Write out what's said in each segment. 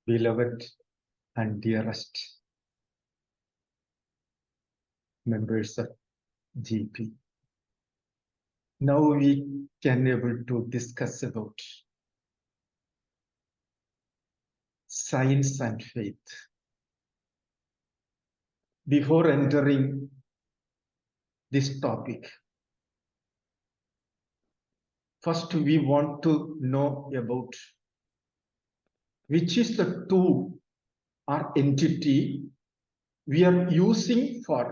beloved and dearest members of GP. Now we can able to discuss about science and faith. Before entering this topic, first we want to know about which is the tool or entity we are using for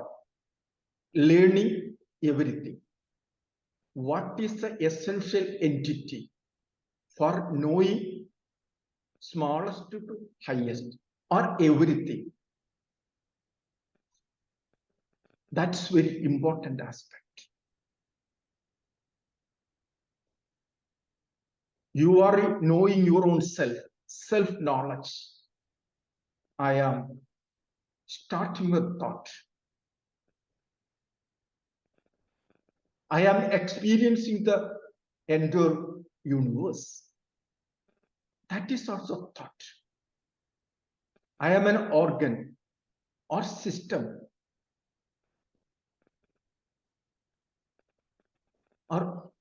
learning everything. What is the essential entity for knowing smallest to highest or everything? That's very important aspect. You are knowing your own self-knowledge. I am starting with thought. I am experiencing the entire universe. That is also thought. I am an organ or system or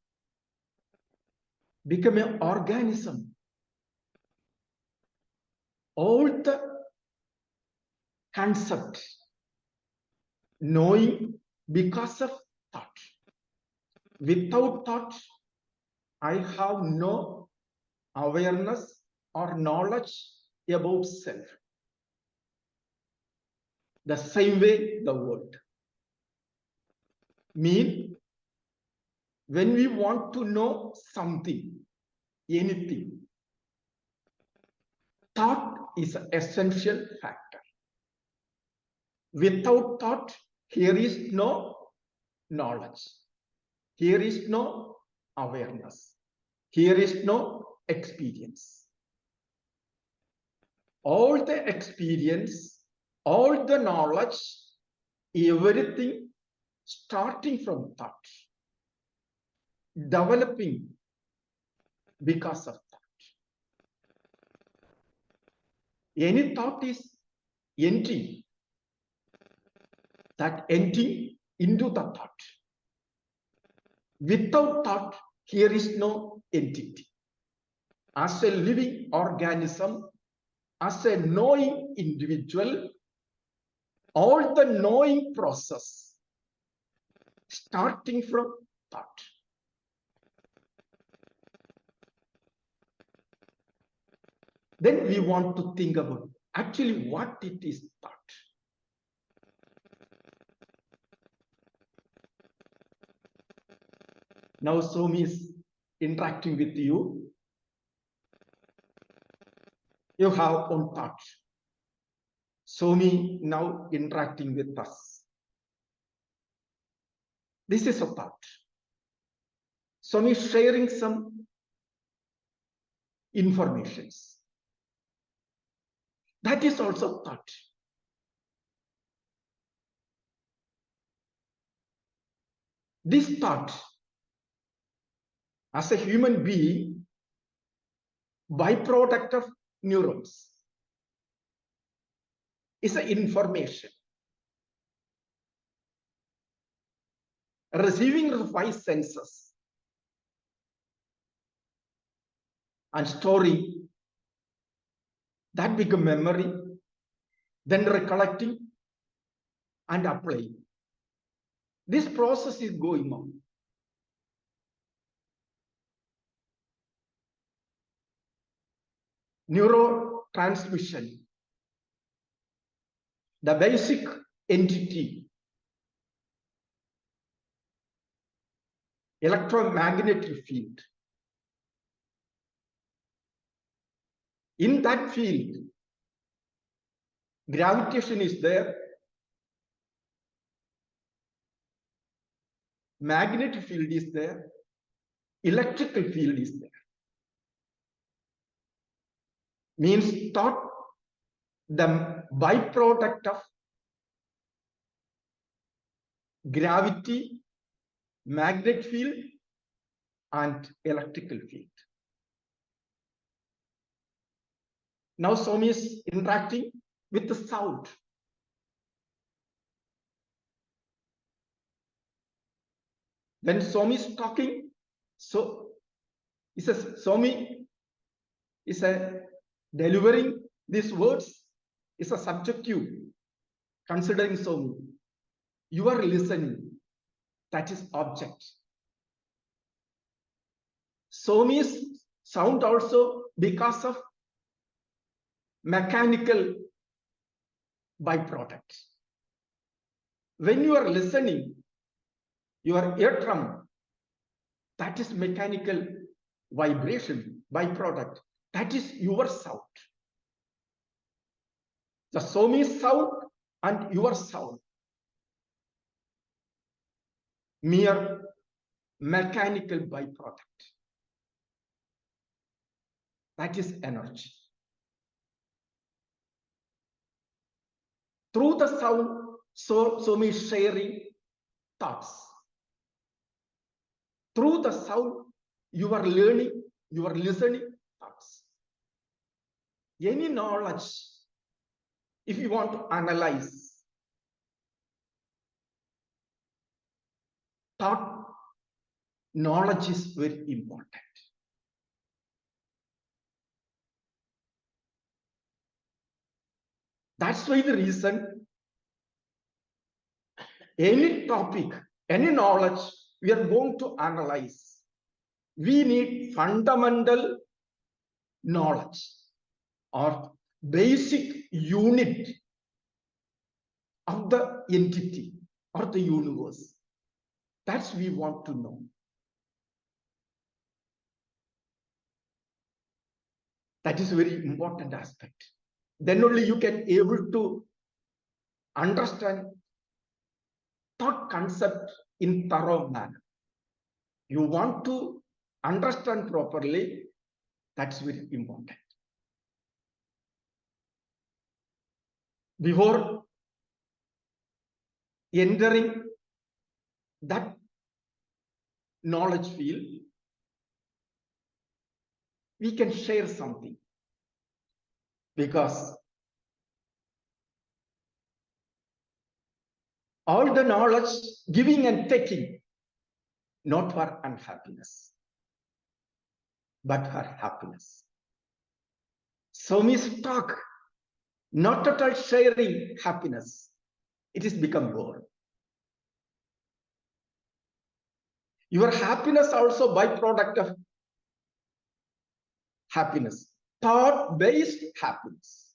become an organism. All the concepts knowing because of thought. Without thought, I have no awareness or knowledge about self. The same way the world. Mean, when we want to know something, anything, thought is an essential factor. Without thought, here is no knowledge. Here is no awareness. Here is no experience. All the experience, all the knowledge, everything starting from thought, developing because of thought. Any thought is entering, that entering into the thought. Without thought, here is no entity. As a living organism, as a knowing individual, all the knowing process starting from thought. Then we want to think about actually what it is thought. Now Swami is interacting with you. You have own thought. Swami now interacting with us. This is a thought. Swami sharing some informations. That is also thought. This thought, as a human being, byproduct of neurons, is an information. Receiving the five senses and storing, that become memory, then recollecting and applying. This process is going on. Neurotransmission, the basic entity, electromagnetic field. In that field, gravitation is there, magnetic field is there, electrical field is there. Means thought, the byproduct of gravity, magnetic field, and electrical field. Now Swami is interacting with the sound. When Swami is talking, so he says, Swami is delivering these words is a subjective, considering Swami. You are listening, that is object. Swami's sound also because of mechanical byproduct. When you are listening, your eardrum, that is mechanical vibration, byproduct. That is your sound. The Swami's sound and your sound, mere mechanical byproduct. That is energy. Through the sound, Swami is sharing thoughts. Through the sound, you are learning, you are listening thoughts. Any knowledge, if you want to analyze, thought knowledge is very important. That's why the reason any topic, any knowledge we are going to analyze, we need fundamental knowledge or basic unit of the entity or the universe. That's we want to know. That is a very important aspect. Then only you can able to understand thought concept in thorough manner. You want to understand properly, that's very important. Before entering that knowledge field, we can share something, because all the knowledge giving and taking, not for unhappiness, but for happiness. Swami's talk, not at all sharing happiness, it is become war. Your happiness also byproduct of happiness, thought-based happiness.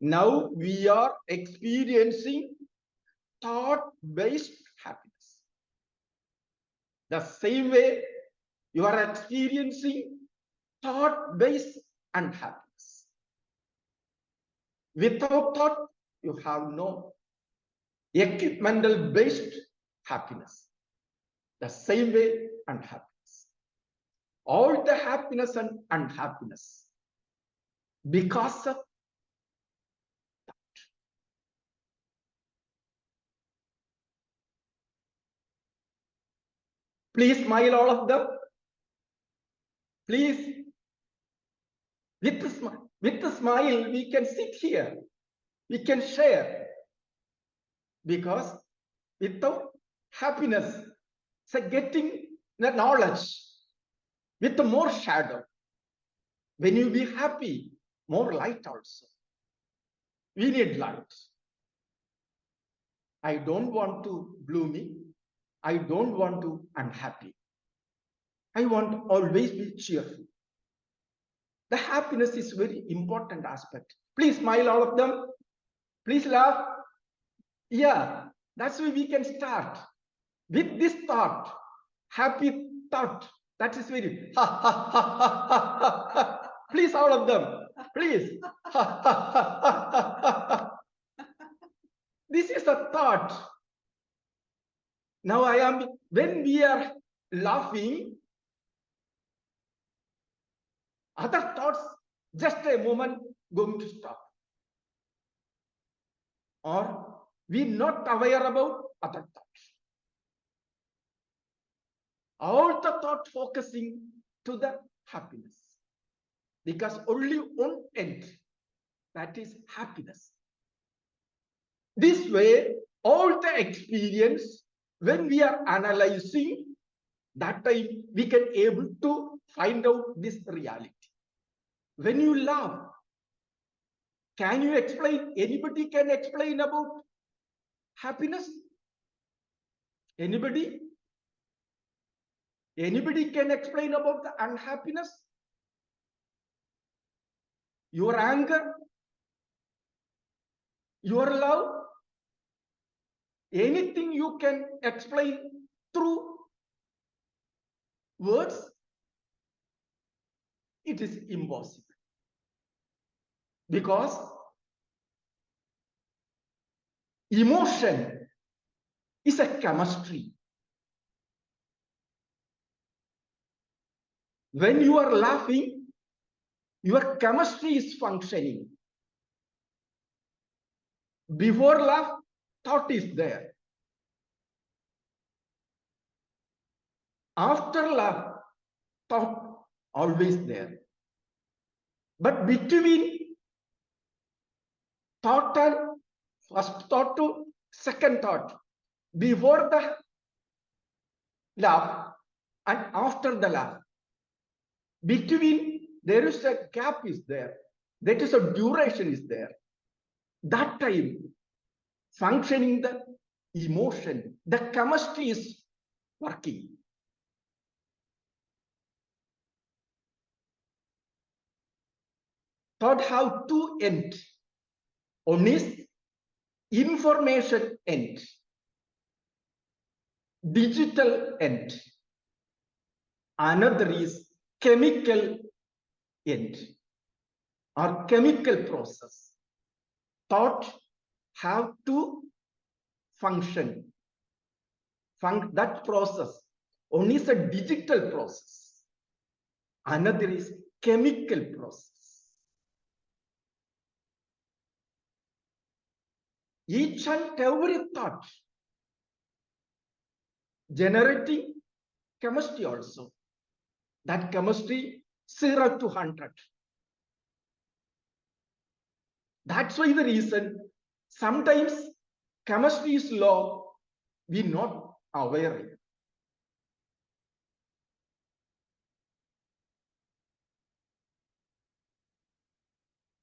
Now we are experiencing thought-based happiness. The same way you are experiencing thought-based unhappiness. Without thought, you have no equipmental-based happiness. The same way unhappiness. All the happiness and unhappiness because of thought. Please smile, all of them. Please. With the smile, we can sit here. We can share. Because without happiness, so getting the knowledge with more shadow. When you be happy, more light also. We need light. I don't want to gloomy. I don't want to unhappy. I want to always be cheerful. The happiness is very important aspect. Please smile, all of them. Please laugh. Yeah, that's why we can start with this thought, happy thought. That is very ha ha ha ha ha ha ha. Please, all of them, please. Ha ha ha ha ha ha. This is a thought. Now when we are laughing, other thoughts, just a moment, going to stop. Or we not aware about other thoughts. All the thought focusing to the happiness. Because only one end, That is happiness. This way, all the experience, when we are analyzing, that time we can able to find out this reality. When you laugh, can you explain? Anybody can explain about happiness? Anybody? Anybody can explain about the unhappiness? Your anger? Your love? Anything you can explain through words? It is impossible. Because emotion is a chemistry. When you are laughing, your chemistry is functioning. Before laugh, thought is there. After laugh, thought always there. But between thought and first thought to second thought, before the laugh and after the laugh, between there is a gap is there. That is a duration is there. That time, functioning the emotion, the chemistry is working. Thought have two ends. One is information end, digital end. Another is chemical end or chemical process. Thought have to function. That process. One is a digital process. Another is chemical process. Each and every thought generating chemistry also. That chemistry 0 to 100. That's why the reason sometimes chemistry is low, we're not aware.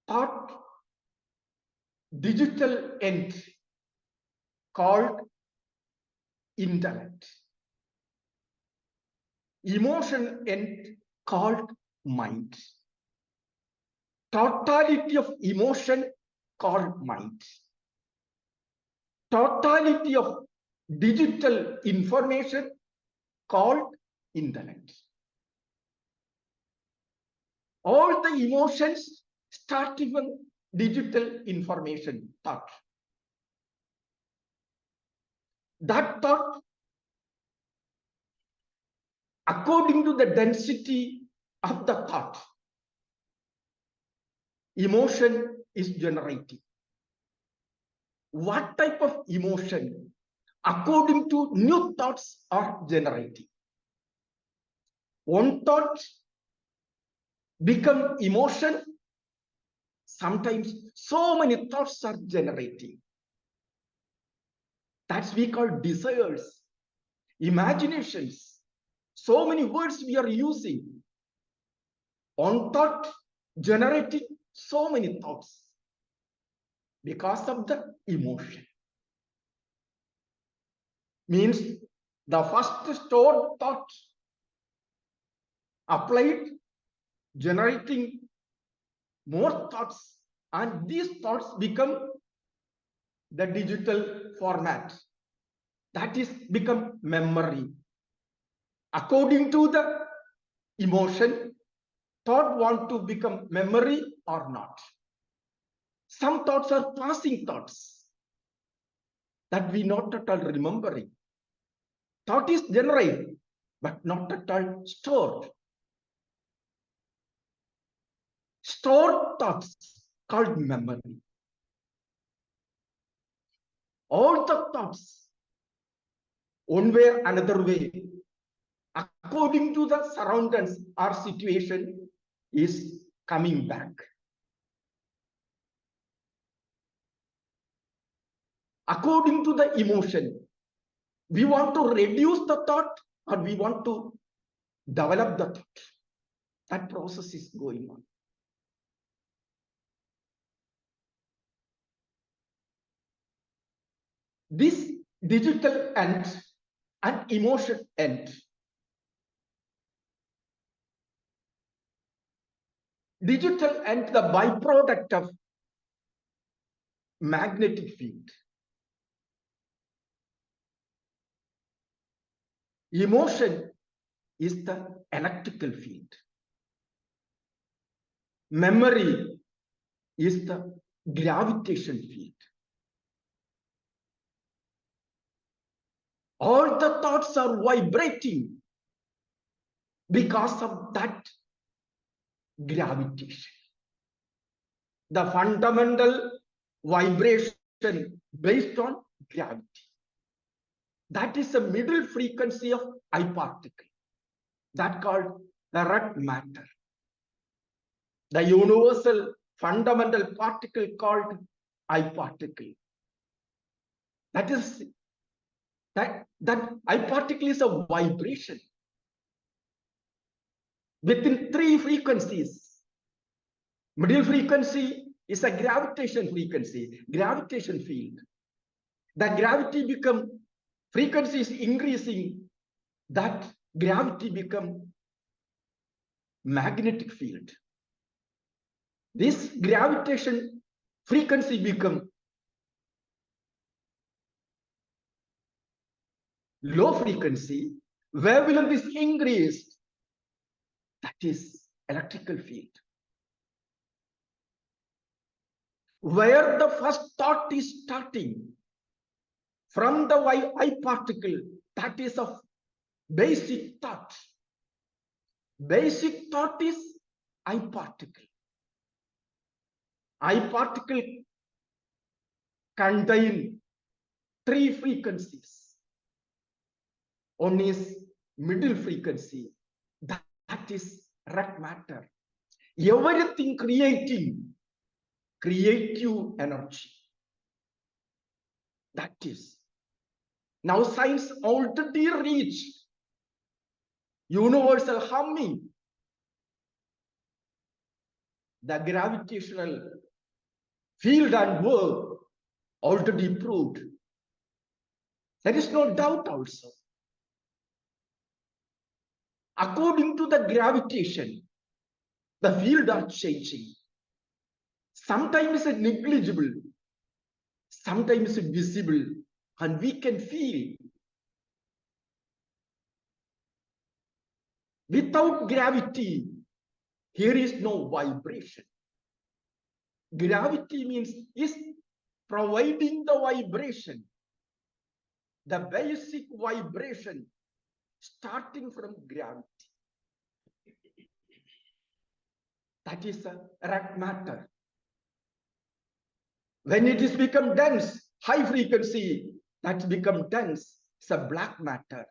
Thought digital end called intellect. Emotion end called mind. Totality of emotion called mind. Totality of digital information called intellect. All the emotions starting from digital information thought. That thought, according to the density of the thought, emotion is generating. What type of emotion, according to new thoughts, are generating? One thought become emotion. Sometimes so many thoughts are generating. That's we call desires, imaginations. So many words we are using. One thought generating so many thoughts because of the emotion. Means the first stored thought applied, generating more thoughts, and these thoughts become the digital format. That is become memory. According to the emotion, thought want to become memory or not. Some thoughts are passing thoughts that we not at all remembering. Thought is generated, but not at all stored. Stored thoughts called memory. All the thoughts, one way or another way, according to the surroundings or situation, is coming back. according to the emotion. We want to reduce the thought or we want to develop the thought. That process is going on. This digital end and emotion end. Digital end, the byproduct of magnetic field. Emotion is the electrical field. Memory is the gravitation field. All the thoughts are vibrating because of that gravitation. The fundamental vibration based on gravity. That is the middle frequency of I particle. That called the red matter. The universal fundamental particle called I particle. That is that I particle is a vibration within 3 frequencies. Middle frequency is a gravitation frequency, gravitation field. The gravity become, frequency is increasing, that gravity become magnetic field. This gravitation frequency become low frequency, wavelength is increased, that is electrical field. Where the first thought is starting, from the I particle, that is of basic thought. Basic thought is I particle. I particle contain 3 frequencies. One is middle frequency, that is red matter. Everything creating creative energy. That is. Now science already reached universal harmony. The gravitational field and work already proved. There is no doubt also. According to the gravitation, the field are changing. Sometimes it's negligible, sometimes it's visible, and we can feel. Without gravity, here is no vibration. Gravity means is providing the vibration, the basic vibration starting from gravity. That is a red matter. When it is become dense, high frequency, that's become dense, it's a black matter.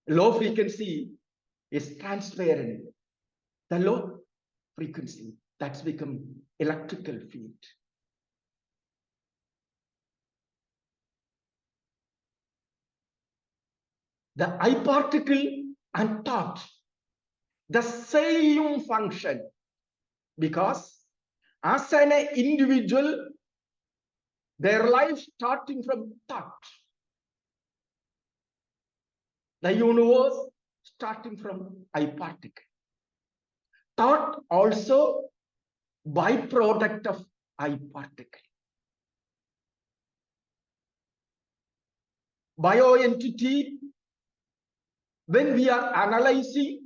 Low frequency is transparent. The low frequency, that's become electrical field. The I particle and thought, the same function, because as an individual, their life starting from thought. The universe starting from I particle. Thought also byproduct of I particle. Bioentity, when we are analyzing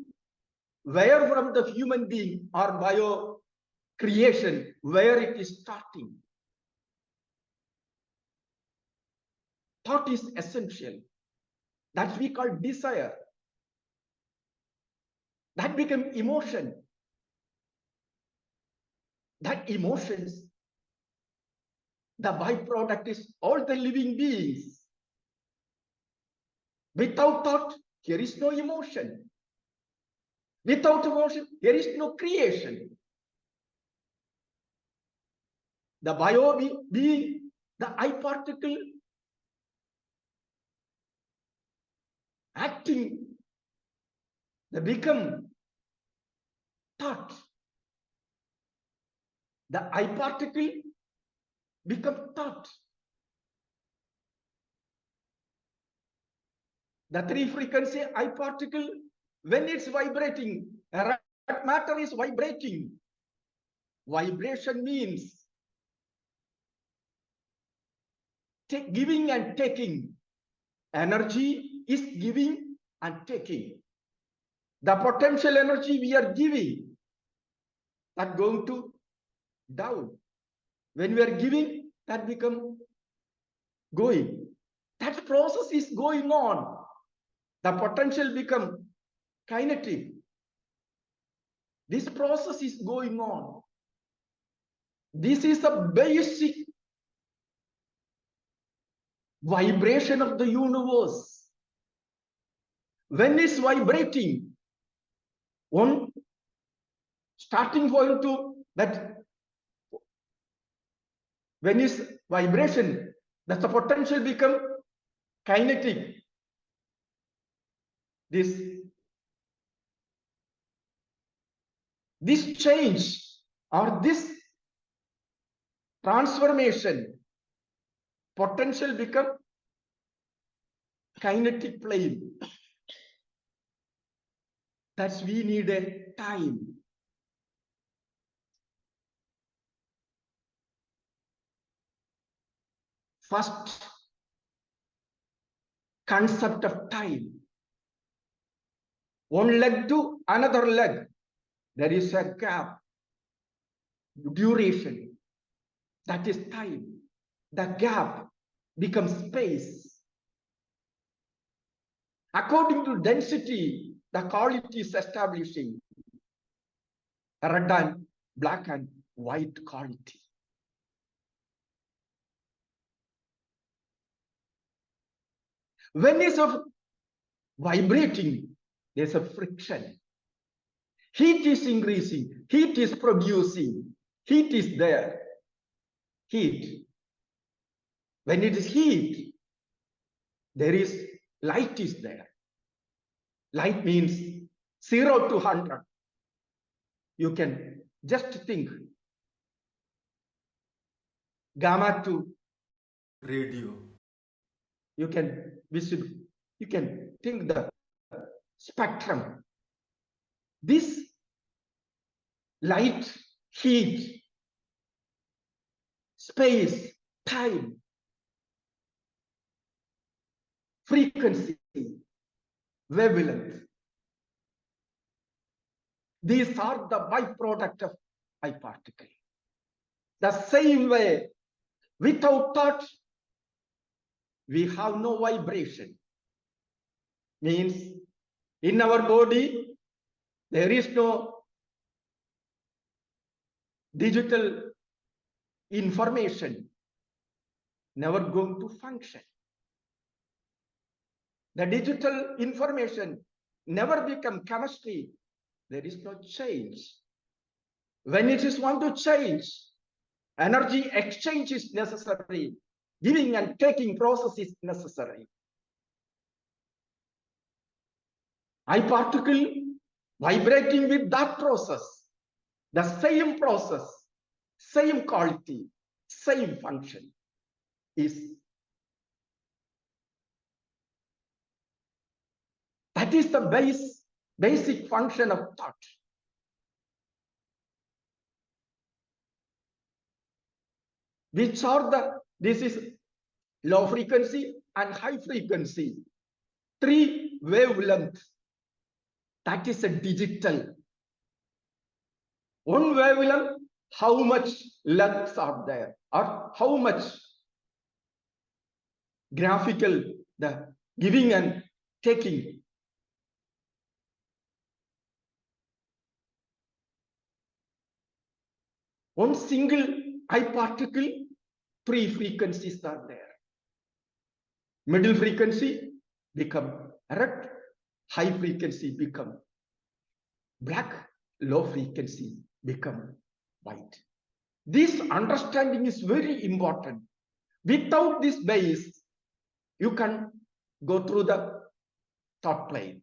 where from the human being or bio creation, where it is starting. Thought is essential. That we call desire. That become emotion. That emotions, the byproduct is all the living beings. Without thought, here is no emotion. Without emotion, there is no creation. The bio being the I particle acting, they become thought. The I particle become thought. The three frequency I particle, when it's vibrating, red matter is vibrating. Vibration means giving and taking. Energy is giving and taking. The potential energy we are giving, that going to down. When we are giving, that become going. That process is going on. The potential become kinetic. This process is going on. This is a basic vibration of the universe. When it's vibrating, one starting point to that, when it's vibration, that the potential become kinetic. This change or this transformation, potential become kinetic plane. That's we need a time. First concept of time. One leg to another leg, there is a gap, duration. That is time. The gap becomes space. According to density, the quality is establishing red and black and white quality. When it's vibrating, there's a friction. Heat is increasing, heat is producing, heat is there. Heat. When it is heat, there is light is there. Light means 0 to 100. You can just think gamma to radio. You can visit, you can think the spectrum. This light, heat, space, time, frequency, wavelength. These are the byproduct of I particle. The same way, without thought, we have no vibration. Means in our body, there is no digital information, never going to function. The digital information never become chemistry. There is no change. When it is want to change, energy exchange is necessary. Giving and taking process is necessary. I particle vibrating with that process, the same process, same quality, same function is. That is the basic function of thought. Which are this is low frequency and high frequency. 3 wavelengths. That is a digital. One wavelength, how much lengths are there, or how much graphical, the giving and taking. One single I particle, 3 frequencies are there. Middle frequency become red, high frequency become black, low frequency become white. This understanding is very important. Without this base, you can go through the thought plane,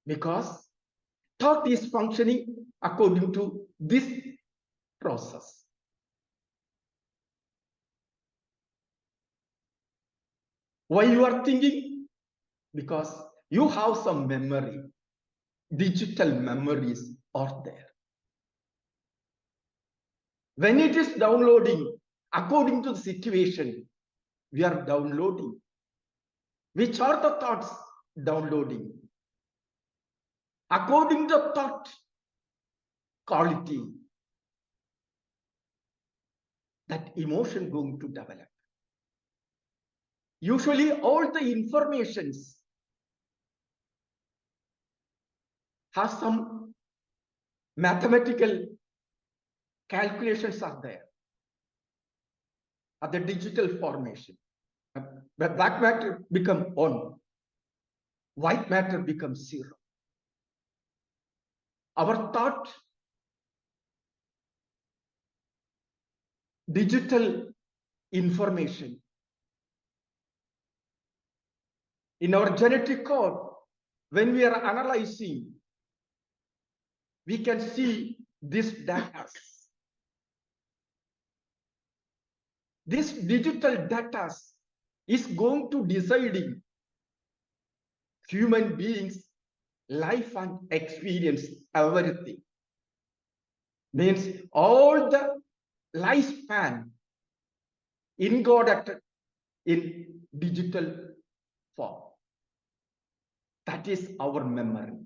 because thought is functioning according to this process. Why you are thinking? Because you have some memory. Digital memories are there. When it is downloading, according to the situation, we are downloading. Which are the thoughts downloading? According to thought quality, that emotion going to develop. Usually all the informations have some mathematical calculations are there at the digital formation. But black matter becomes 1, white matter becomes 0. Our thought, digital information in our genetic code, when we are analyzing, we can see this data. This digital data is going to deciding human beings' life and experience, everything. Means all the lifespan encoded in digital form. That is our memory.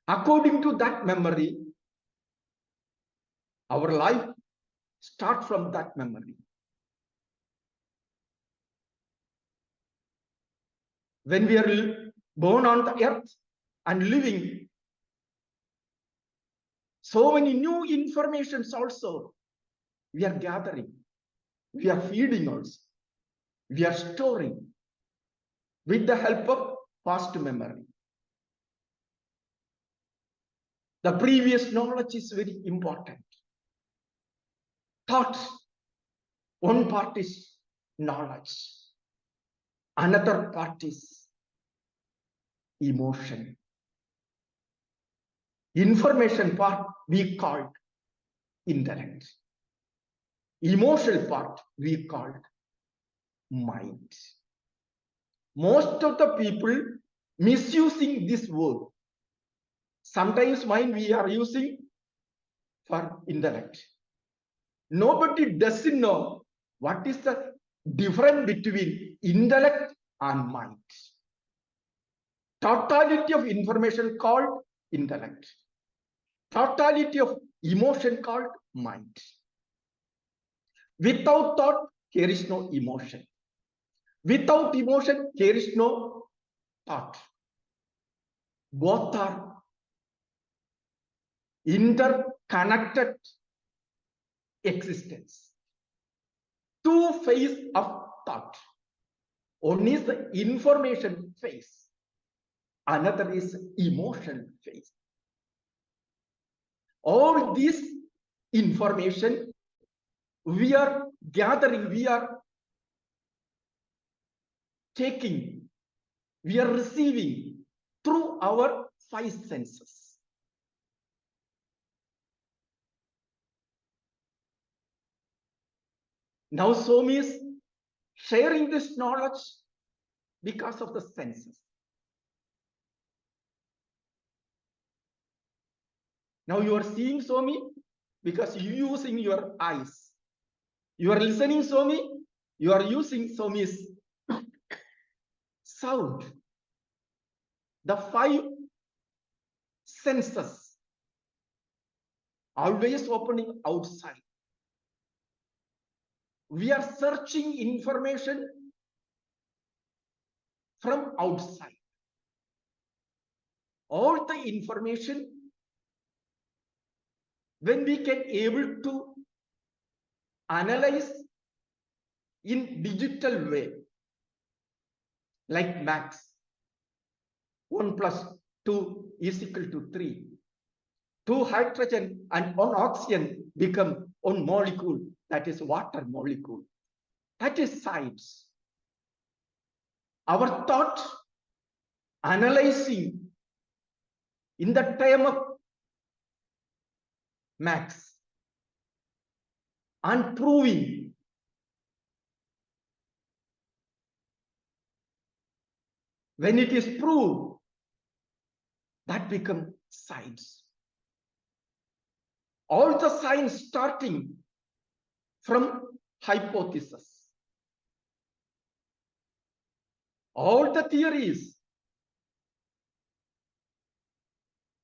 According to that memory, our life starts from that memory. When we are born on the earth and living, so many new informations also we are gathering, we are feeding also, we are storing with the help of past memory. The previous knowledge is very important. Thoughts, one part is knowledge, another part is emotion. Information part we called intellect. Emotional part we called mind. Most of the people misusing this word. Sometimes mind we are using for intellect. Nobody doesn't know what is the difference between intellect and mind. Totality of information called intellect. Totality of emotion called mind. Without thought, there is no emotion. Without emotion, there is no thought. Both are interconnected existence. Two phases of thought. One is the information phase. Another is emotion phase. All this information we are gathering, we are taking, we are receiving through our 5 senses. Now Swami is sharing this knowledge because of the senses. Now you are seeing Swami because you are using your eyes. You are listening Swami, you are using Swami's sound. The 5 senses always opening outside. We are searching information from outside. All the information, when we can able to analyze in digital way, like maths, 1 + 2 is equal to 3. 2 hydrogen and 1 oxygen become 1 molecule, that is water molecule. That is science. Our thought analyzing in the term of max and proving when it is proved, that becomes science. All the science starting from hypothesis. All the theories,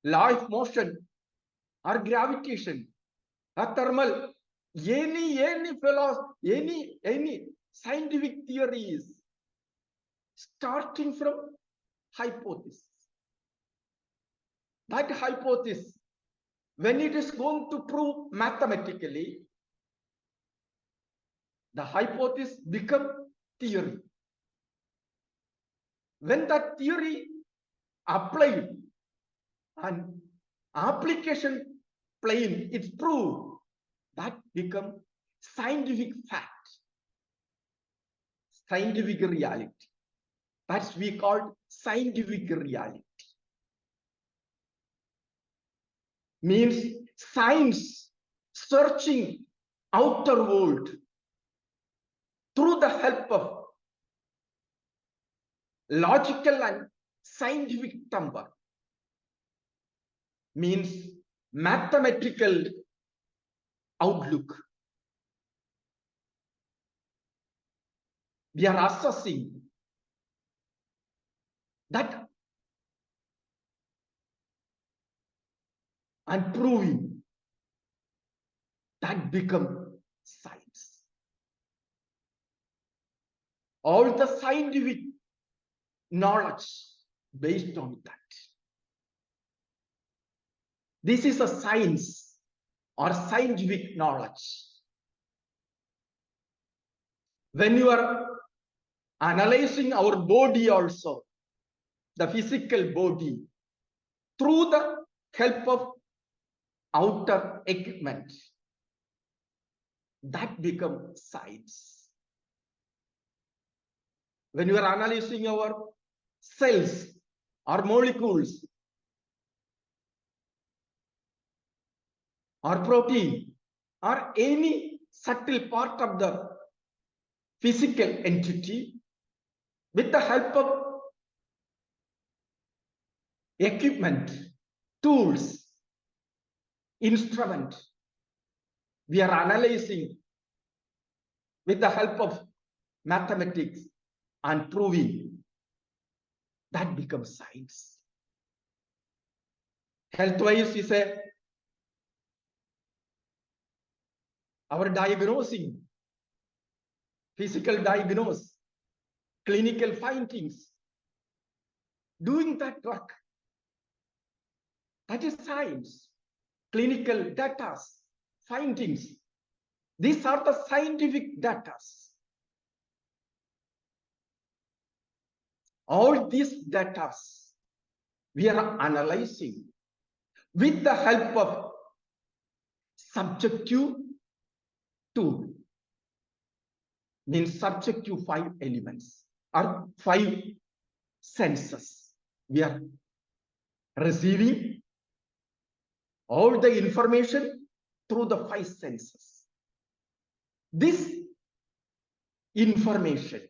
law of motion or gravitation or thermal, any scientific theories starting from hypothesis. That hypothesis, when it is going to prove mathematically, the hypothesis become theory. When that theory applied and application plane, it's proved, that become scientific fact, scientific reality. That's we call scientific reality. Means science searching outer world through the help of logical and scientific temper, means mathematical outlook. We are assessing that and proving, that become science. All the scientific knowledge based on that. This is a science or scientific knowledge. When you are analyzing our body also, the physical body, through the help of outer equipment, that becomes science. When you are analyzing our cells or molecules or protein or any subtle part of the physical entity, with the help of equipment, tools, instrument, we are analyzing with the help of mathematics and proving, that becomes science. Health-wise is our diagnosing, physical diagnosis, clinical findings, doing that work. That is science. Clinical data, findings. These are the scientific data. All these data we are analyzing with the help of subjective tool. Means subjective 5 elements or 5 senses. We are receiving all the information through the 5 senses. This information,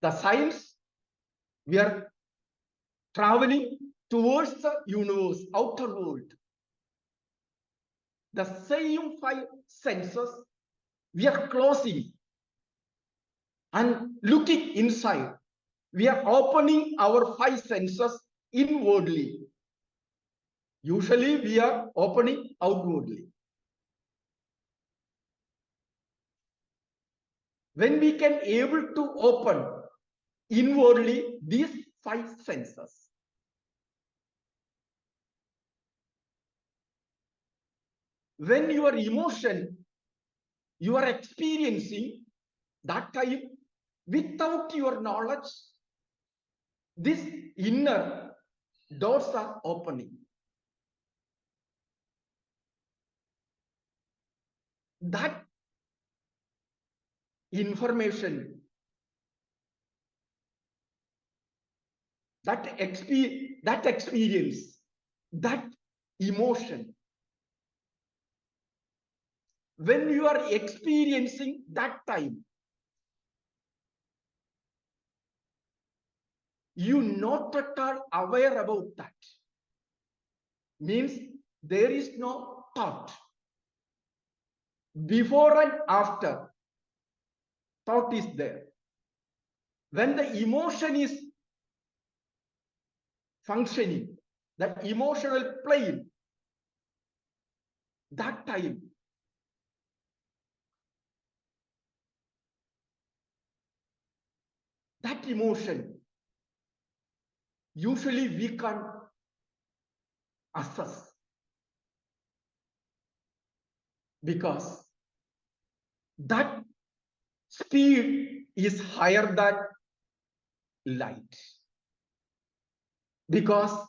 the science, we are traveling towards the universe, outer world. The same 5 senses, we are closing and looking inside. We are opening our 5 senses inwardly. Usually we are opening outwardly. When we can able to open inwardly these 5 senses, when your emotion you are experiencing that time without your knowledge, this inner doors are opening. That information, that experience, that emotion, when you are experiencing that time, you not at all aware about that. Means there is no thought. Before and after, thought is there. When the emotion is functioning, that emotional plane, that time, that emotion, usually we can assess, because that speed is higher than light. Because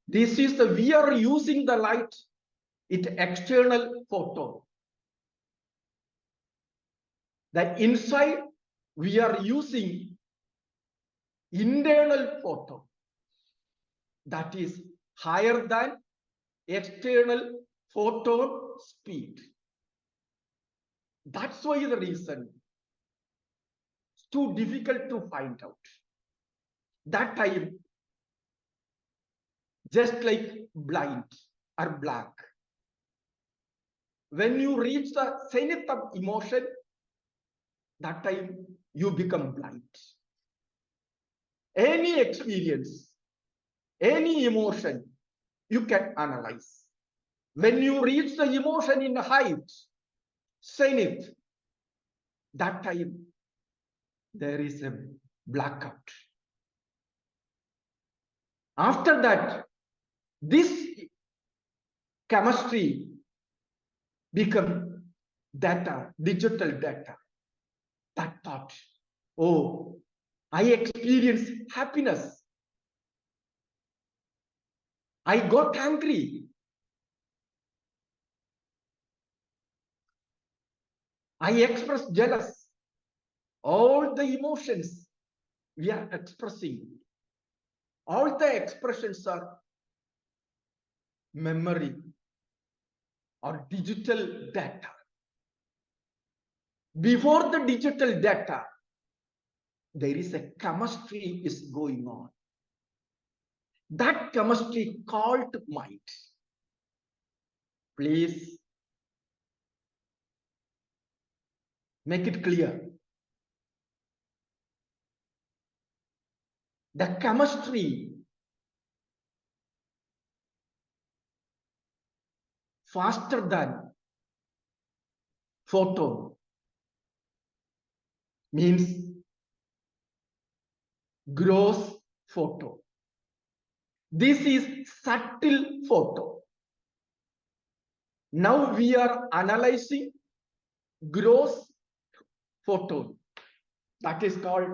this is we are using the light, it external photon. That inside we are using internal photon, that is higher than external photon speed. That's why the reason it's too difficult to find out. That time, just like blind or black. When you reach the zenith of emotion, that time you become blind. Any experience, any emotion, you can analyze. When you reach the emotion in the height, zenith, that time there is a blackout. After that, this chemistry become data, digital data. That thought, oh, I experienced happiness. I got angry. I expressed jealous. All the emotions we are expressing, all the expressions are memory or digital data. Before the digital data, there is a chemistry is going on. That chemistry called mind. Please make it clear. The chemistry faster than photon means gross photon. This is subtle photon. Now we are analyzing gross photon. That is called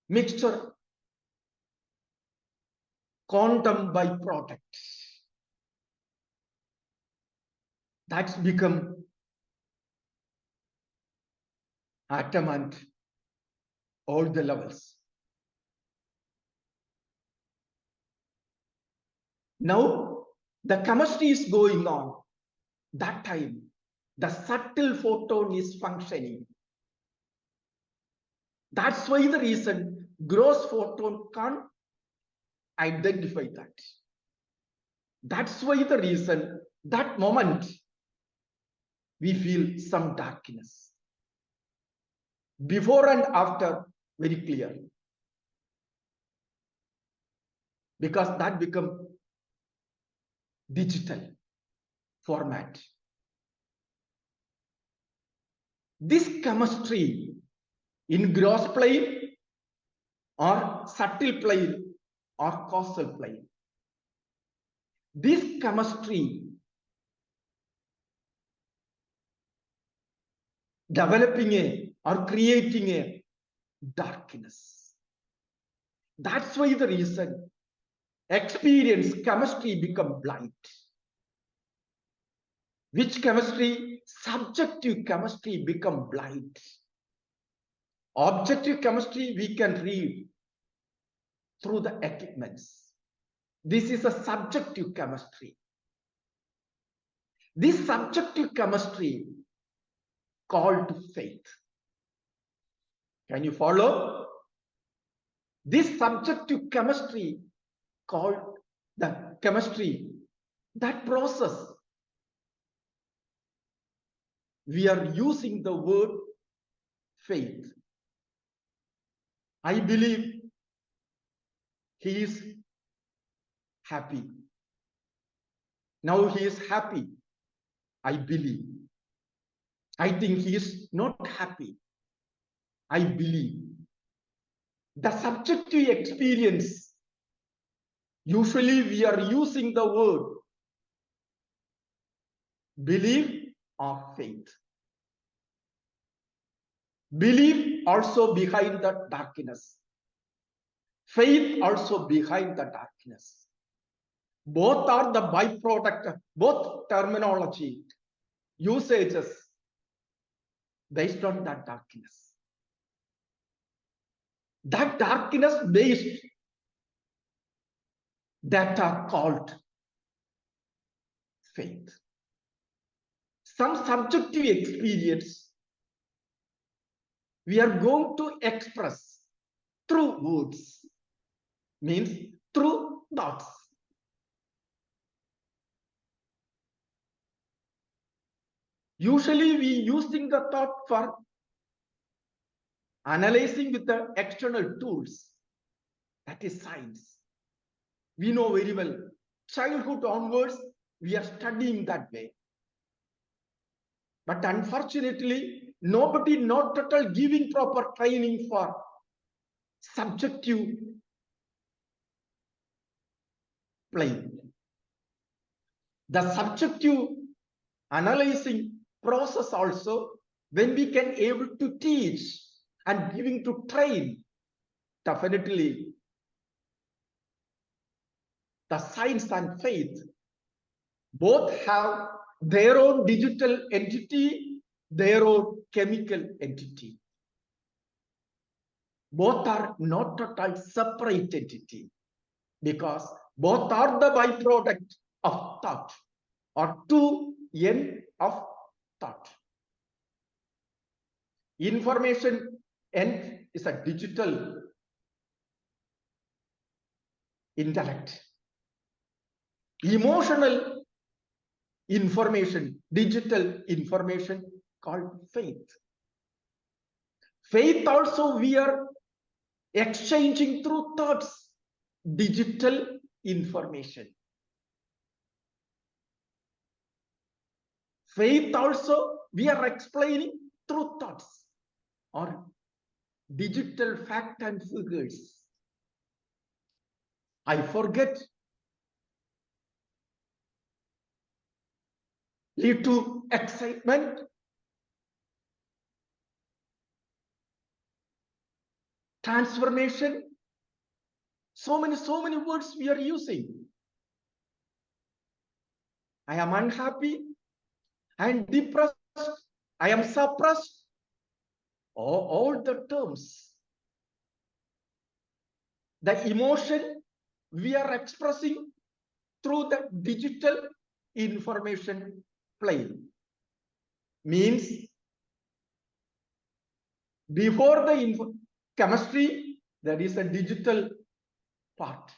mixture quantum byproduct. That's become atom and all the levels. Now the chemistry is going on. That time the subtle photon is functioning. That's why the reason gross photon can't identify that. That's why the reason that moment we feel some darkness. Before and after, very clear. Because that become digital format. This chemistry in gross plane or subtle plane or causal plane. This chemistry developing a or creating a darkness. That's why the reason experience chemistry become blind. Which chemistry? Subjective chemistry become blind. Objective chemistry we can read through the equipments. This is a subjective chemistry. This subjective chemistry called faith. Can you follow? This subjective chemistry called the chemistry, that process. We are using the word faith. I believe he is happy. Now he is happy. I believe. I think he is not happy. I believe. The subjective experience, usually we are using the word belief or faith. Belief also behind the darkness. Faith also behind the darkness. Both are the byproduct, both terminology, usages based on that darkness. That darkness based that are called faith. Some subjective experience we are going to express through words, means through thoughts. Usually we using the thought for analyzing with the external tools. That is science. We know very well. Childhood onwards, we are studying that way. But unfortunately, nobody not at all giving proper training for subjective plane. The subjective analyzing process also, when we can able to teach and giving to train, definitely the science and faith both have their own digital entity, their own chemical entity. Both are not at all separate entity, because both are the byproduct of thought, or two end of thought. Information end is a digital intellect. Emotional information, digital information called faith. Faith also we are exchanging through thoughts, digital information. Faith also we are explaining through thoughts or digital fact and figures. I forget, lead to excitement, transformation. So many words we are using. I am unhappy, I am depressed, I am suppressed. All the terms. The emotion we are expressing through the digital information plane. Means before the chemistry, there is a digital part.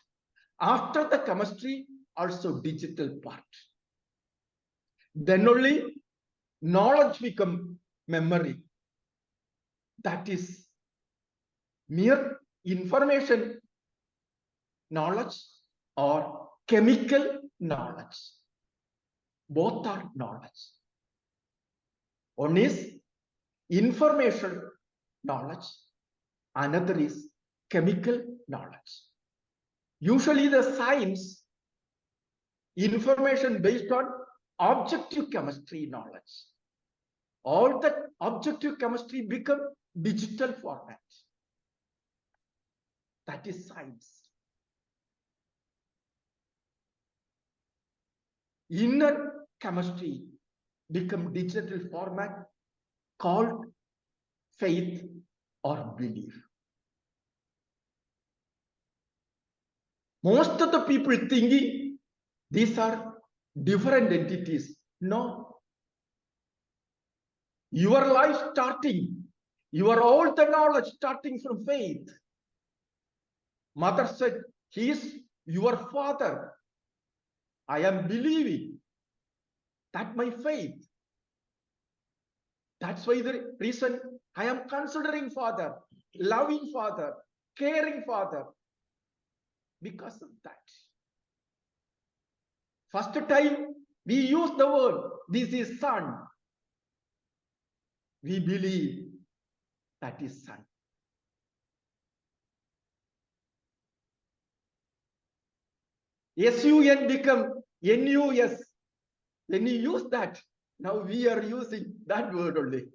After the chemistry, also digital part. Then only knowledge become memory. That is mere information knowledge or chemical knowledge. Both are knowledge. One is information knowledge, another is chemical knowledge. Usually the science, information based on objective chemistry knowledge. All that objective chemistry become digital format. That is science. inner chemistry become digital format called faith or belief. Most of the people thinking these are different entities. No. Your life starting, your all the knowledge starting from faith. Mother said, he is your father. I am believing. That's my faith. That's why the reason I am considering father, loving father, caring father. Because of that. First time we use the word, this is son. We believe that is son. S-U-N become N-U-S. When you use that, now we are using that word only.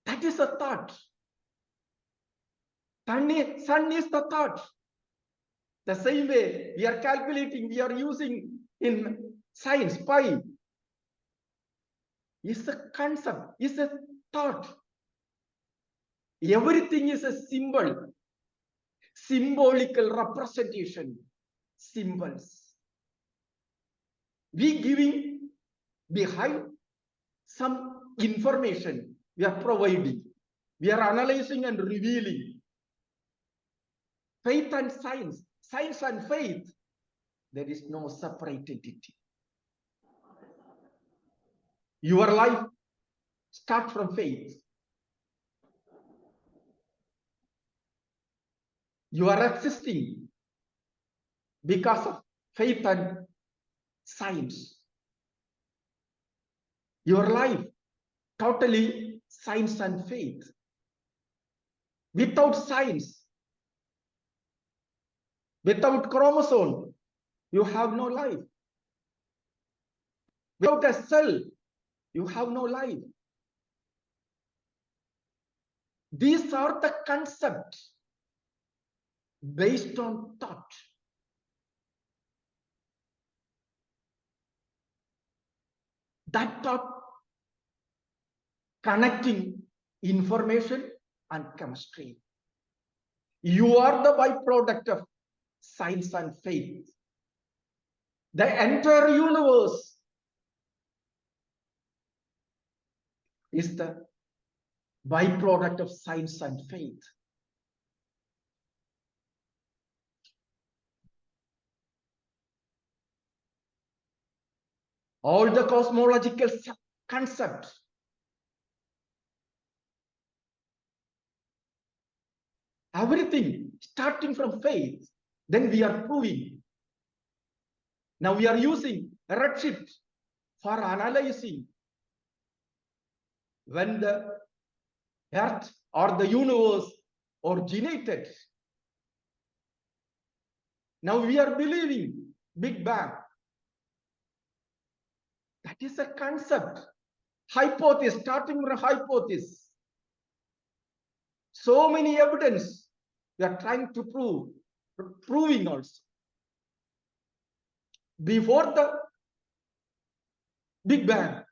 That is a thought. Sun is the thought. The same way we are calculating, we are using in science, pi. Is a concept, is a thought. Everything is a symbol. Symbolical representation. Symbols. We giving behind some information we are providing. We are analyzing and revealing. Faith and science, science and faith, there is no separate entity. Your life starts from faith. You are existing because of faith and science. Your life, totally science and faith. Without science, without chromosome, you have no life. Without a cell, you have no life. These are the concepts based on thought. That thought connecting information and chemistry. You are the byproduct of science and faith. The entire universe is the byproduct of science and faith. All the cosmological concepts, everything starting from faith, then we are proving. Now we are using redshift for analyzing when the earth or the universe originated. Now we are believing Big Bang. That is a concept. Hypothesis, starting from hypothesis. So many evidence we are trying to prove, proving also. Before the Big Bang,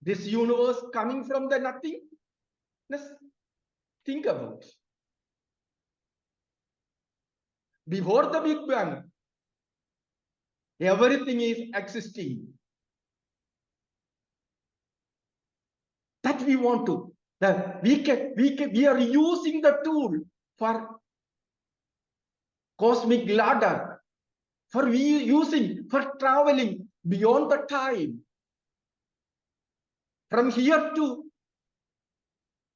this universe coming from the nothing, let's think about. Before the Big Bang, everything is existing. That we want to. We are using the tool for cosmic ladder, for traveling beyond the time. From here to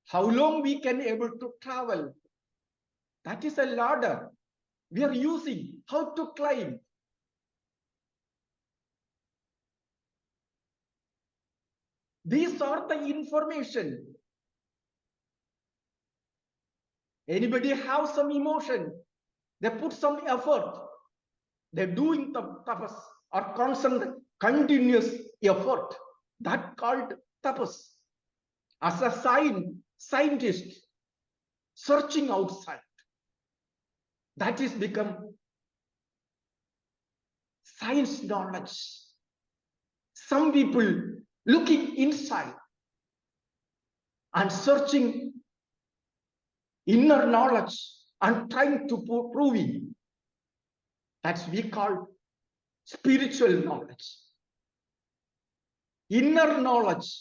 how long we can able to travel. That is a ladder. We are using how to climb. These are the information. Anybody have some emotion? They put some effort. They're doing the tapas or constant, continuous effort. That called tapas. As a scientist, searching outside. That is become science knowledge. Some people looking inside and searching inner knowledge and trying to proving. That's we call spiritual knowledge. Inner knowledge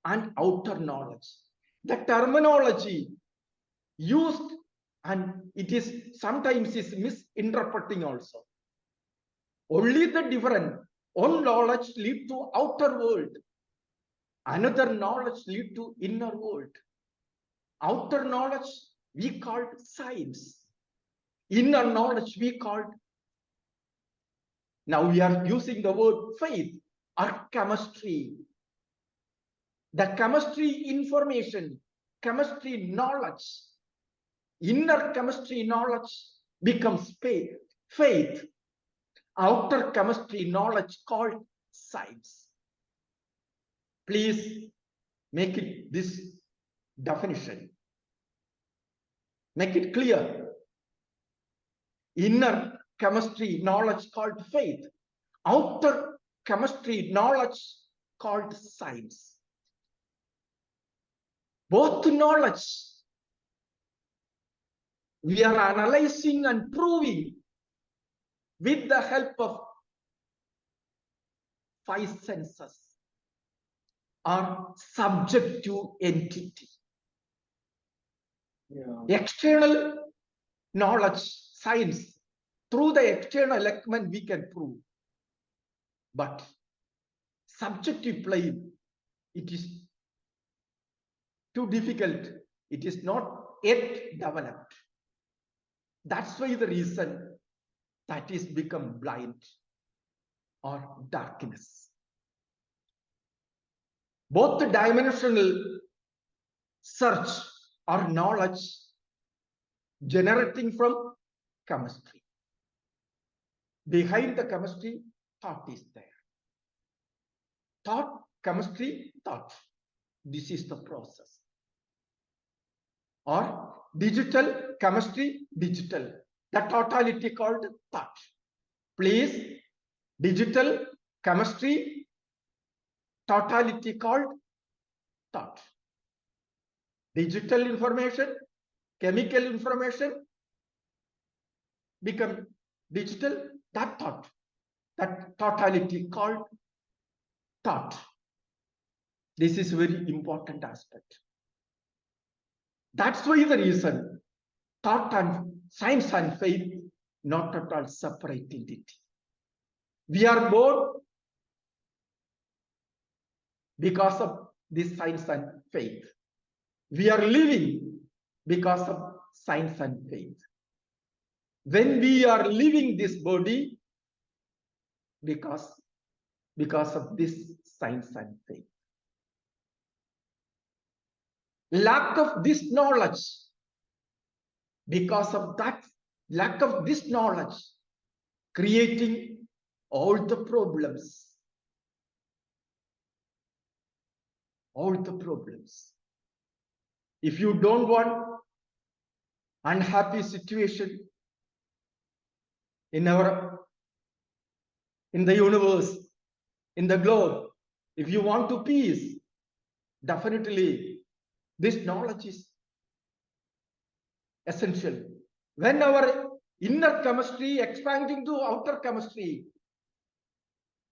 and outer knowledge. The terminology used, and it is sometimes is misinterpreting also. Only the different. One knowledge lead to outer world. Another knowledge lead to inner world. Outer knowledge we called science. Inner knowledge we called, now we are using the word faith or chemistry. The chemistry information, chemistry knowledge, inner chemistry knowledge becomes faith. Outer chemistry knowledge called science. Please make it this definition. Make it clear. Inner chemistry knowledge called faith. Outer chemistry knowledge called science. Both knowledge we are analyzing and proving with the help of five senses are subjective entity. Yeah. External knowledge, science, through the external element we can prove. But subjective plane, it is too difficult. It is not yet developed. That's why the reason that is become blind or darkness. Both the dimensional search or knowledge generating from chemistry. Behind the chemistry, thought is there. Thought, chemistry, thought. This is the process. Or digital, chemistry, digital. The totality called thought. Please, digital, chemistry, totality called thought. Digital information, chemical information become digital, that thought. That totality called thought. This is very important aspect. That's why the reason thought and science and faith not at all separate entity. We are born because of this science and faith. We are living because of science and faith. When we are living this body, because of this science and faith. Lack of this knowledge, because of that lack of this knowledge, creating all the problems. All the problems. If you don't want unhappy situation in the universe, in the globe, if you want to peace, definitely this knowledge is essential. When our inner chemistry expanding to outer chemistry,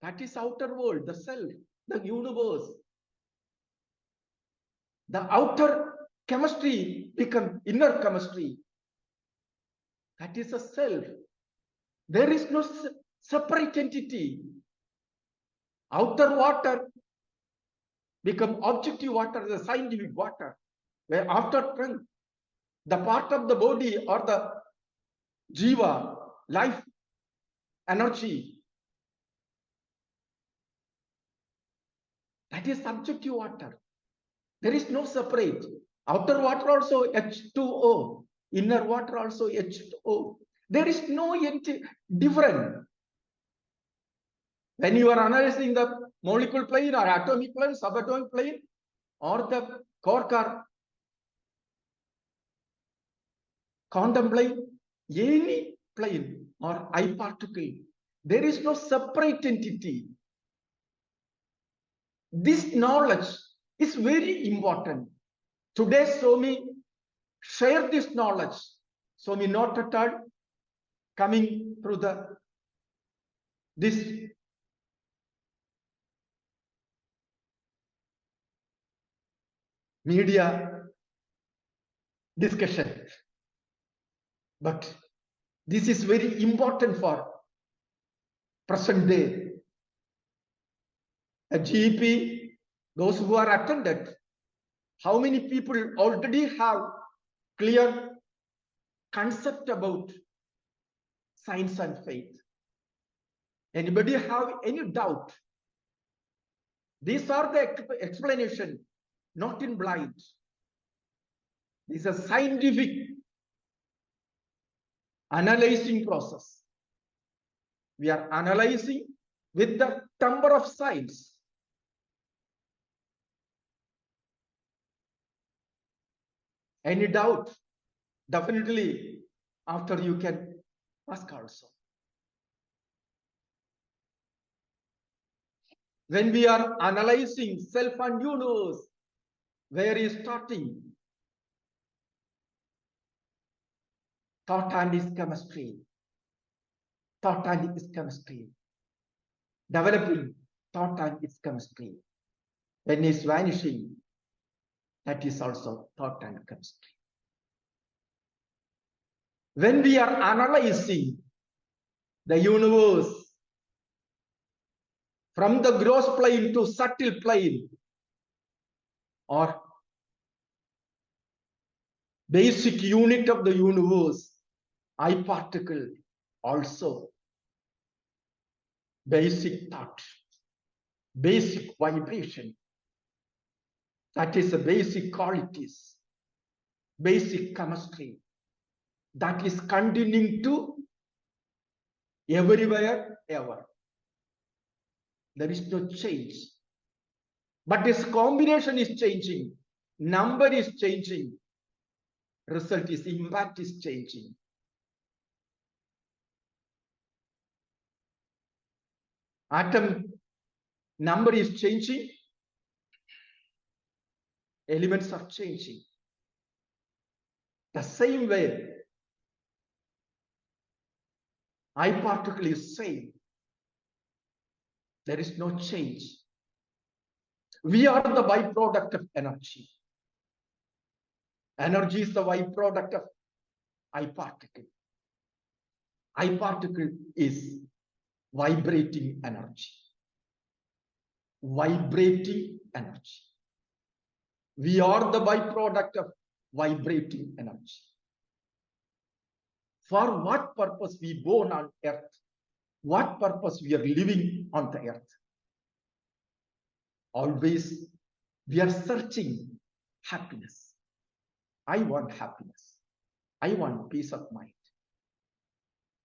that is outer world, the self, the universe. The outer chemistry become inner chemistry. That is a self. There is no separate entity. Outer water become objective water, the scientific water, where after drink, the part of the body or the jiva, life, energy, that is subjective water. There is no separate. Outer water also H2O, inner water also H2O. There is no different. When you are analyzing the molecule plane or atomic plane, subatomic plane, or the quark or quantum plane, any plane or I particle. There is no separate entity. This knowledge is very important. Today, Swami share this knowledge. Swami not at all coming through this media discussion. But this is very important for present day. A GP, those who are attended, how many people already have clear concept about science and faith? Anybody have any doubt? These are the explanation, not in blind. This is a scientific analyzing process. We are analyzing with the temper of science. Any doubt? Definitely, after you can ask also. When we are analyzing self and universe, where is starting? Thought and its chemistry. Thought and its chemistry. Developing thought and its chemistry. When it's vanishing, that is also thought and chemistry. When we are analyzing the universe from the gross plane to subtle plane, or basic unit of the universe, I particle, also basic thought, basic vibration, that is the basic qualities, basic chemistry, that is continuing to everywhere, ever. There is no change. But this combination is changing. Number is changing. Result is impact is changing. Atom number is changing. Elements are changing. The same way, I particle is same. There is no change. We are the byproduct of energy. Energy is the byproduct of I particle. I particle is vibrating energy. Vibrating energy. We are the byproduct of vibrating energy. For what purpose we born on earth? What purpose we are living on the earth? Always we are searching happiness. I want happiness. I want peace of mind.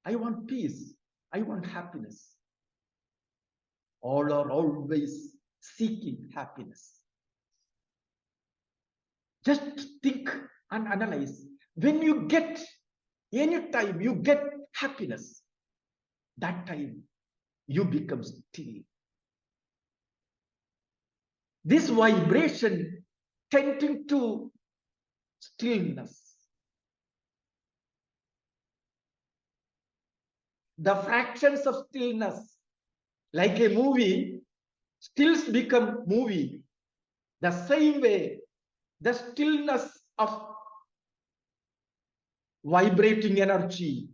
I want peace. I want happiness. All are always seeking happiness. Just think and analyze. When you get, any time you get happiness, that time you become still. This vibration tending to stillness. The fractions of stillness, like a movie, stills become movie. The same way, the stillness of vibrating energy,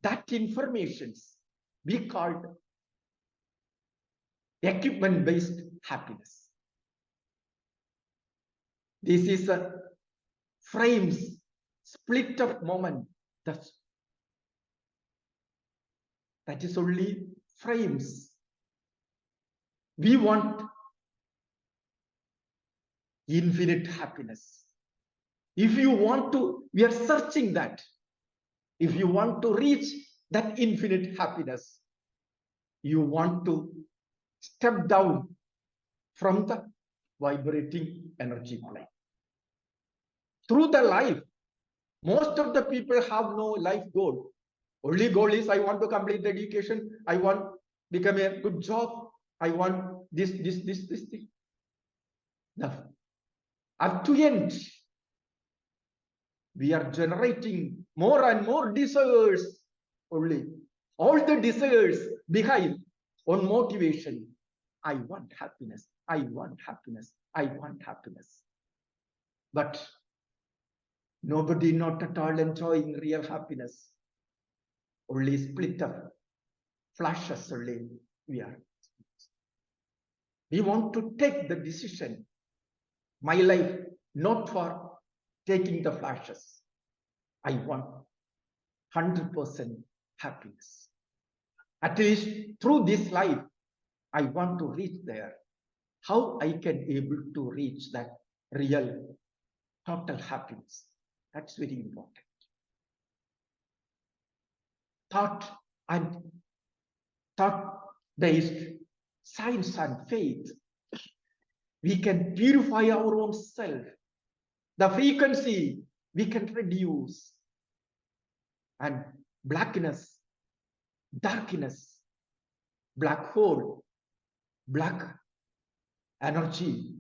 that informations we called equipment-based happiness. This is a frames, split of moment. That is only frames. We want infinite happiness. If you want to, we are searching that. If you want to reach that infinite happiness, you want to step down from the vibrating energy plane. Through the life, Most of the people have no life goal. Only goal is I want to complete the education. I want become a good job. I want this thing. Up to end, we are generating more and more desires only. All the desires behind on motivation. I want happiness. I want happiness. I want happiness. But nobody not at all enjoying real happiness. Only split up flashes only we are. We want to take the decision. My life, not for taking the flashes. I want 100% happiness. At least through this life, I want to reach there. How I can able to reach that real total happiness? That's very important. Thought-based science and faith. We can purify our own self. The frequency we can reduce. And blackness, darkness, black hole, black energy,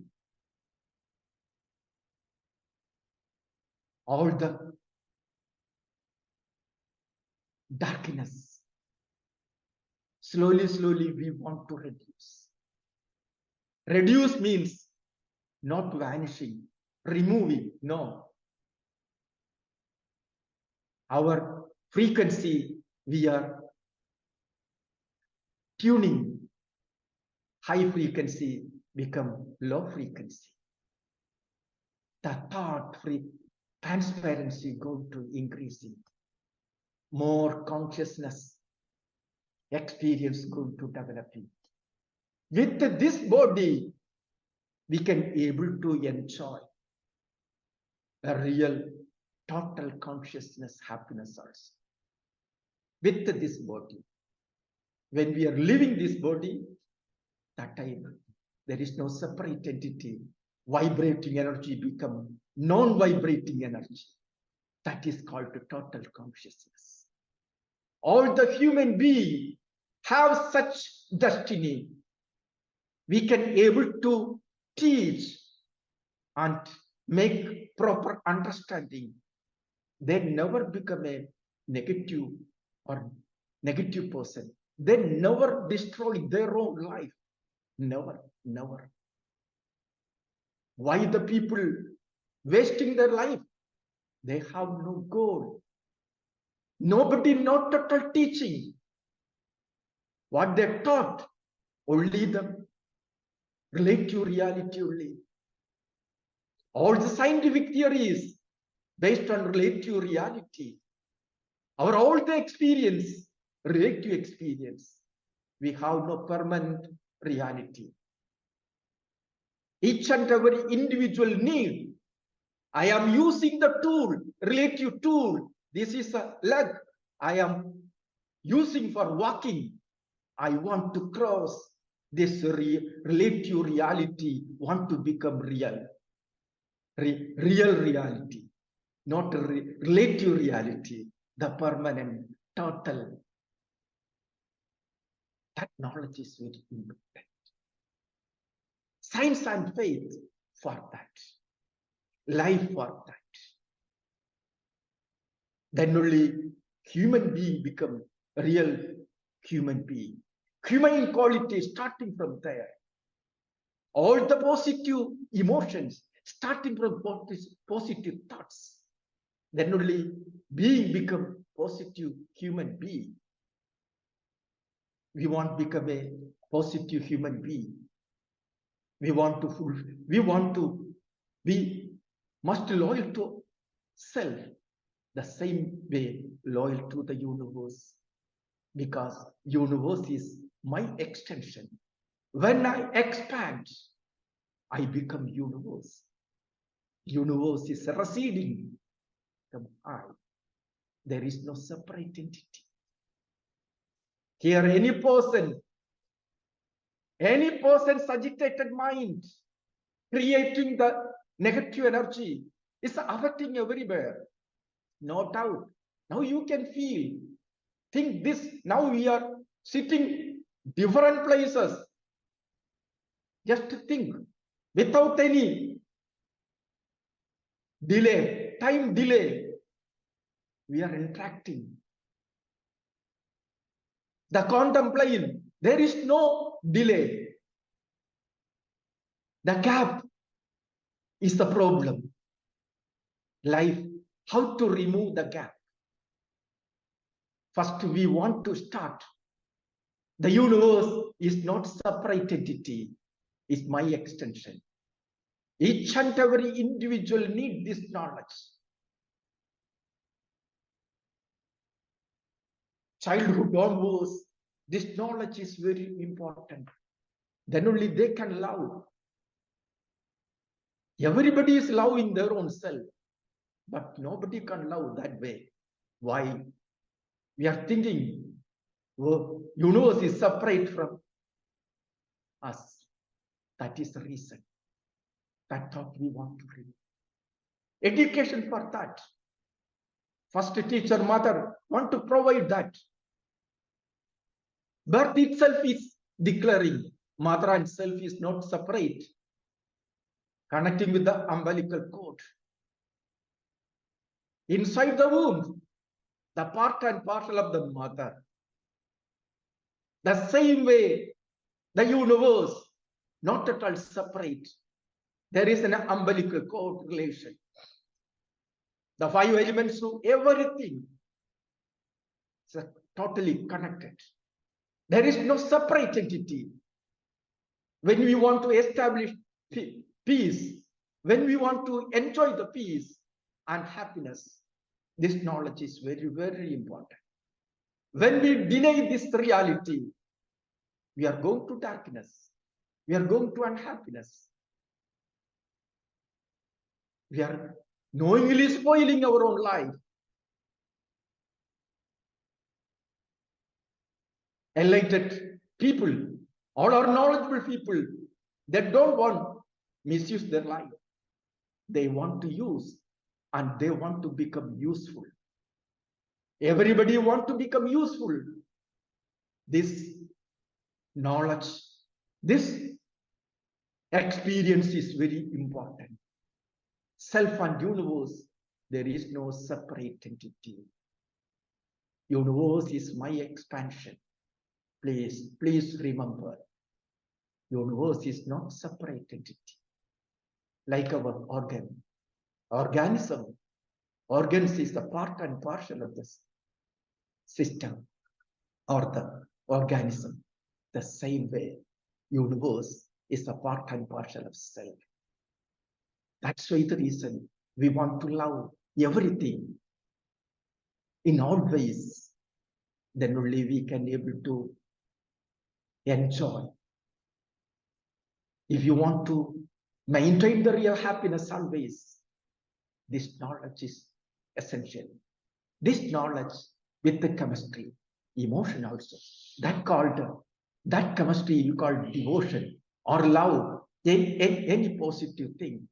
all the darkness, slowly we want to reduce. Reduce means not vanishing, removing, no. Our frequency, we are tuning. High frequency become low frequency. The thought free transparency going to increasing. More consciousness experience going to developing. With this body, we can able to enjoy a real total consciousness happiness also. With this body. When we are living this body, that time there is no separate entity. Vibrating energy become non-vibrating energy. That is called the total consciousness. All the human beings have such destiny. We can able to teach and make proper understanding. They never become a negative or negative person. They never destroy their own life. Never, never. Why the people wasting their life? They have no goal. Nobody not total teaching. What they taught, only the relative reality only. All the scientific theories based on relative reality. Our all the experience, relative experience. We have no permanent reality. Each and every individual need. I am using the tool, relative tool. This is a leg. I am using for walking. I want to cross this relative reality, want to become real. Real reality, not relative reality, the permanent, total. That knowledge is very important. Science and faith for that. Life for that. Then only human being become real human being. Human quality starting from there. All the positive emotions starting from positive thoughts. Then only being become positive human being. We want to become a positive human being. We want to be must loyal to self, the same way loyal to the universe, because universe is my extension. When I expand, I become universe. Universe is receding from I. There is no separate entity. Here any person's agitated mind, creating the negative energy, is affecting everywhere. no doubt. Now you can feel, think this. Now we are sitting different places. Just think, without any delay, time delay, we are interacting. The contemplating, there is no delay. The gap is the problem. Life, how to remove the gap? First, we want to start. The universe is not separate entity, it's my extension. Each and every individual needs this knowledge. Childhood onwards, this knowledge is very important. Then only they can love. Everybody is loving their own self, but nobody can love that way. Why? We are thinking, oh, universe is separate from us. That is the reason. That thought we want to read. Education for that. First teacher, mother, want to provide that. Birth itself is declaring mother and self is not separate. Connecting with the umbilical cord. Inside the womb, the part and parcel of the mother. The same way, the universe, not at all separate. There is an umbilical cord relation. The five elements to everything is totally connected. There is no separate entity. When we want to establish peace, when we want to enjoy the peace and happiness, this knowledge is very, very important. When we deny this reality, we are going to darkness. We are going to unhappiness. We are knowingly spoiling our own life. Enlightened people, all are knowledgeable people, they don't want misuse their life. They want to use and they want to become useful. Everybody want to become useful. This knowledge, this experience is very important. Self and universe, there is no separate entity. Universe is my expansion. Please remember, universe is not separate entity. Like our organism. Organs is the part and parcel of this system or the organism. The same way, universe is a part and parcel of self. That's why the reason we want to love everything in all ways. Then only we can able to enjoy. If you want to maintain the real happiness always, this knowledge is essential. This knowledge with the chemistry, emotion also, that chemistry you call devotion or love, any positive thing,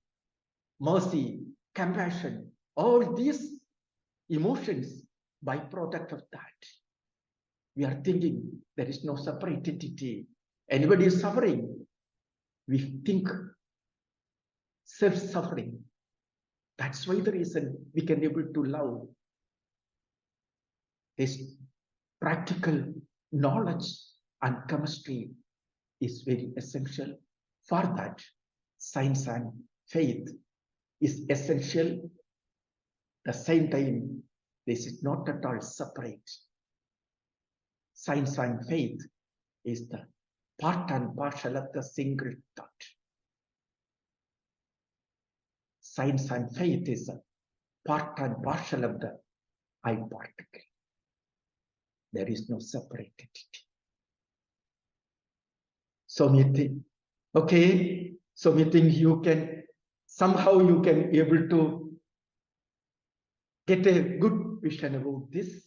mercy, compassion, all these emotions, byproduct of that. We are thinking there is no separate entity. Anybody is suffering, we think self-suffering. That's why the reason we can be able to love. This practical knowledge and chemistry is very essential. For that, science and faith is essential. At the same time, this is not at all separate. Science and faith is the part and parcel of the single thought. Science and faith is a part and parcel of the I particle. There is no separate entity. So we think, okay, so we think you can, somehow you can be able to get a good vision about this.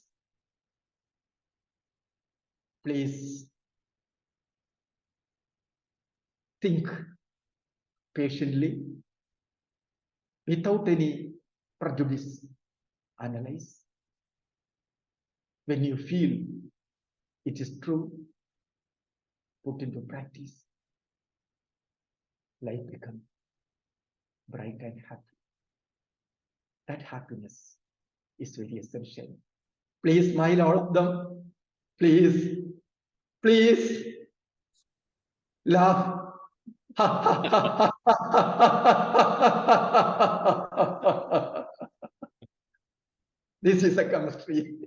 Please think patiently, without any prejudice. analyze. When you feel it is true, put into practice. Life becomes bright and happy. That happiness is very essential. Please smile, all of them. Please, please laugh. This is a chemistry.